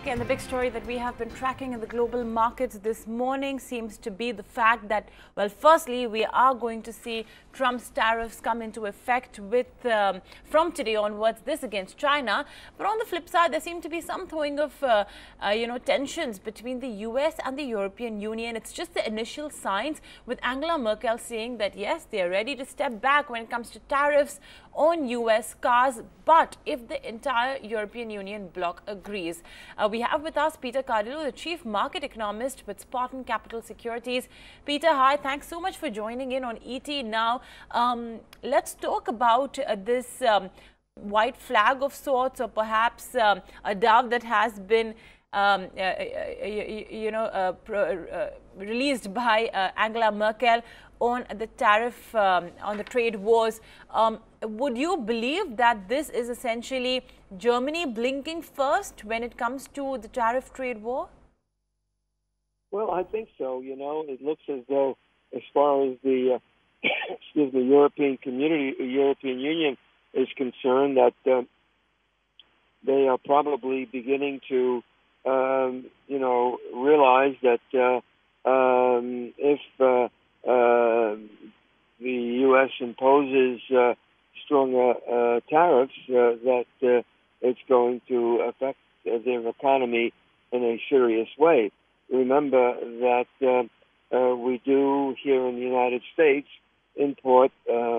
Okay, and the big story that we have been tracking in the global markets this morning seems to be the fact that, well, firstly, we are going to see Trump's tariffs come into effect with from today onwards, this against China. But on the flip side, there seem to be some throwing of, tensions between the US and the European Union. It's just the initial signs, with Angela Merkel saying that, yes, they are ready to step back when it comes to tariffs on US cars, but if the entire European Union bloc agrees. We have with us Peter Cardillo, the Chief Market Economist with Spartan Capital Securities. Peter, hi, thanks so much for joining in on ET Now. Let's talk about this white flag of sorts, or perhaps a dove that has been released by Angela Merkel on the tariff, on the trade wars. Would you believe that this is essentially Germany blinking first when it comes to the tariff trade war? Well, I think so. You know, it looks as though, as far as the European Union is concerned, that they are probably beginning to, realize that if the U.S. imposes stronger tariffs, that it's going to affect their economy in a serious way. Remember that we do here in the United States import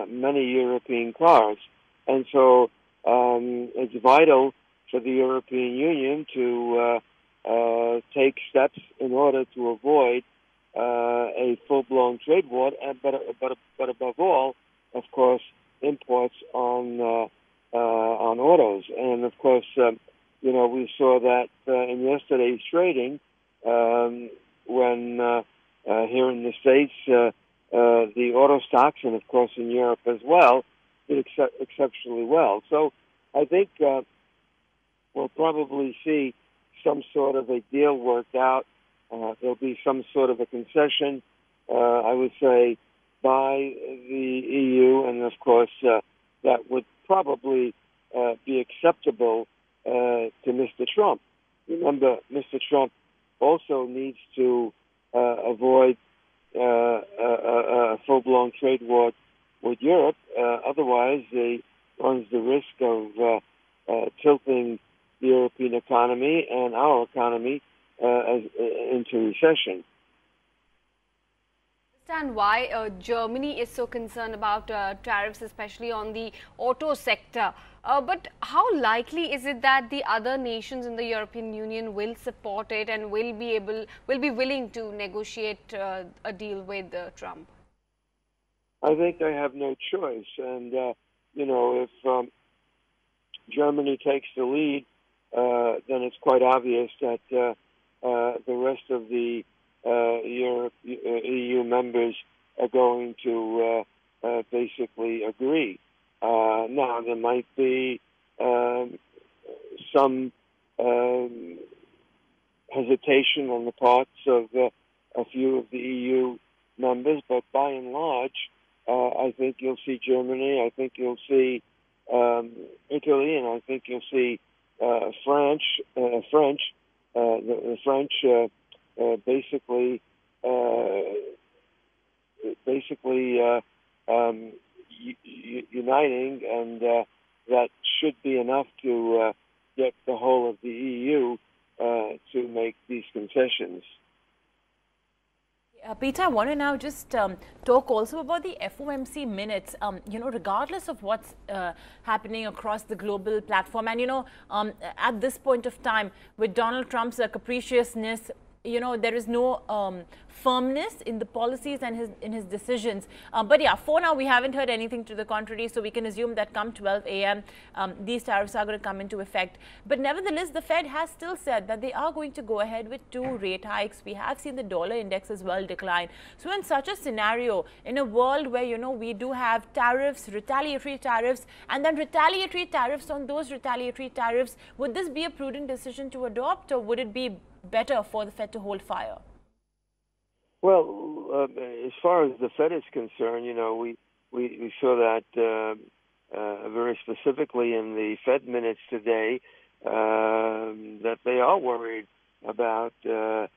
many European cars, and so it's vital for the European Union to take steps in order to avoid a full-blown trade war, but above all, of course, imports on autos. And of course, we saw that in yesterday's trading when here in the States, the auto stocks, and of course in Europe as well, did exceptionally well. So I think we'll probably see some sort of a deal worked out. There'll be some sort of a concession, I would say, by the EU, and of course that would probably be acceptable to Mr. Trump. Remember, Mr. Trump also needs to avoid a full-blown trade war with Europe. Otherwise, he runs the risk of tilting the European economy and our economy into recession. Understand why Germany is so concerned about tariffs, especially on the auto sector. But how likely is it that the other nations in the European Union will support it and will be willing to negotiate a deal with Trump? I think they have no choice, and if Germany takes the lead, then it's quite obvious that the rest of the EU members are going to basically agree. Now, there might be some hesitation on the parts of a few of the EU members, but by and large, I think you'll see Germany, I think you'll see Italy, and I think you'll see the French uniting, and that should be enough to get the whole of the EU to make these concessions. Peter, I want to now just talk also about the FOMC minutes, regardless of what's happening across the global platform. And, at this point of time, with Donald Trump's capriciousness, there is no firmness in the policies and in his decisions. But yeah, for now, we haven't heard anything to the contrary, so we can assume that come 12 a.m., these tariffs are going to come into effect. But nevertheless, the Fed has still said that they are going to go ahead with 2 rate hikes. We have seen the dollar index as well decline. So in such a scenario, in a world where, we do have tariffs, retaliatory tariffs, and then retaliatory tariffs on those retaliatory tariffs, would this be a prudent decision to adopt, or would it be better for the Fed to hold fire? Well, as far as the Fed is concerned, we saw that very specifically in the Fed minutes today. that they are worried about a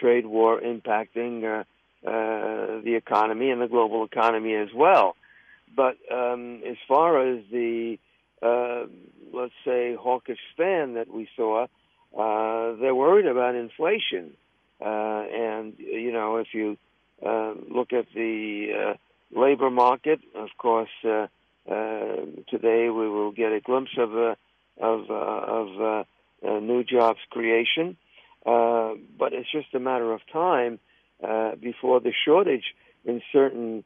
trade war impacting the economy and the global economy as well. But as far as the, let's say, hawkish stand that we saw, they're worried about inflation. And, you know, if you look at the labor market, of course, today we will get a glimpse of new jobs creation. But it's just a matter of time before the shortage in certain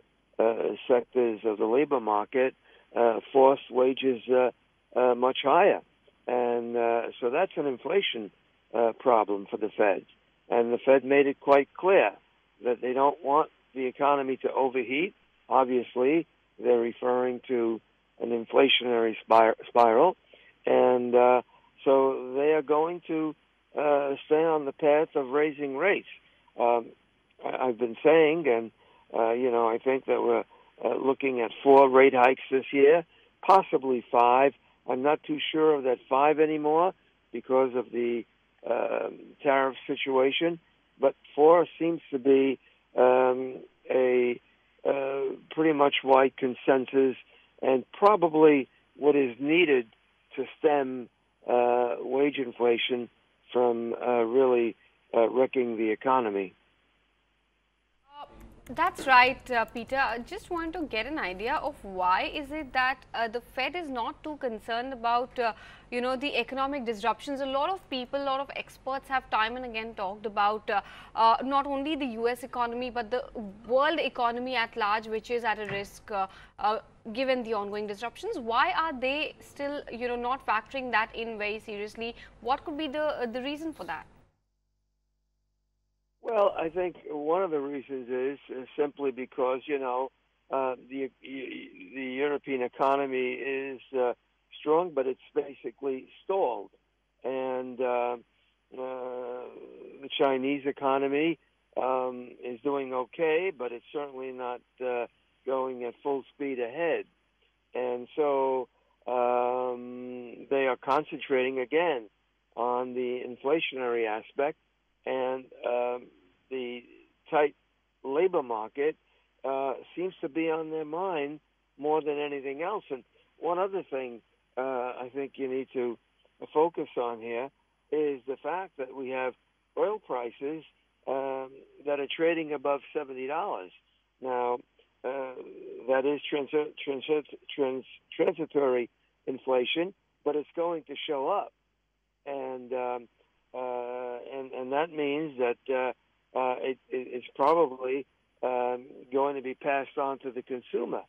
sectors of the labor market force wages much higher. And so that's an inflation problem for the Fed. And the Fed made it quite clear that they don't want the economy to overheat. Obviously, they're referring to an inflationary spiral. And so they are going to stay on the path of raising rates. I've been saying, and you know, I think that we're looking at 4 rate hikes this year, possibly 5. I'm not too sure of that 5 anymore because of the tariff situation, but 4 seems to be a pretty much wide consensus, and probably what is needed to stem wage inflation from really wrecking the economy. That's right, Peter. I just want to get an idea of why is it that the Fed is not too concerned about, you know, the economic disruptions. A lot of people, a lot of experts have time and again talked about not only the US economy, but the world economy at large, which is at a risk given the ongoing disruptions. Why are they still, you know, not factoring that in very seriously? What could be the reason for that? Well, I think one of the reasons is simply because, you know, the European economy is strong, but it's basically stalled. And the Chinese economy is doing okay, but it's certainly not going at full speed ahead. And so they are concentrating again on the inflationary aspect. And the tight labor market seems to be on their mind more than anything else. And one other thing I think you need to focus on here is the fact that we have oil prices that are trading above $70. Now, that is transitory inflation, but it's going to show up. And that means that it's probably going to be passed on to the consumer.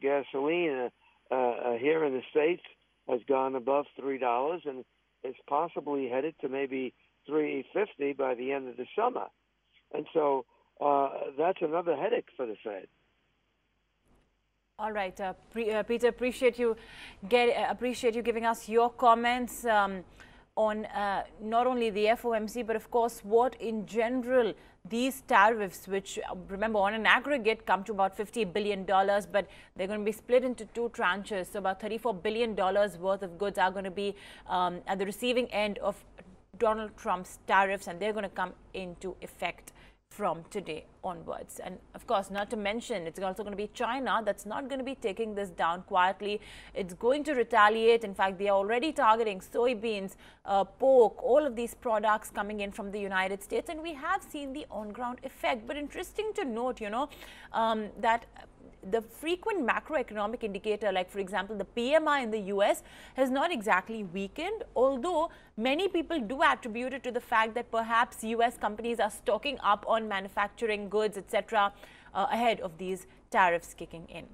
Gasoline here in the States has gone above $3 and is possibly headed to maybe $3.50 by the end of the summer. And so that's another headache for the Fed. All right, Peter, appreciate you giving us your comments on not only the FOMC, but of course what in general these tariffs, which remember on an aggregate come to about $50 billion, but they're going to be split into 2 tranches. So about $34 billion worth of goods are going to be at the receiving end of Donald Trump's tariffs, and they're going to come into effect from today onwards. And of course, not to mention, it's also going to be China that's not going to be taking this down quietly. It's going to retaliate. In fact, they are already targeting soybeans, pork, all of these products coming in from the United States. And we have seen the on-ground effect. But interesting to note, you know, that the frequent macroeconomic indicator, like for example, the PMI in the US has not exactly weakened, although many people do attribute it to the fact that perhaps US companies are stocking up on manufacturing goods, etc., ahead of these tariffs kicking in.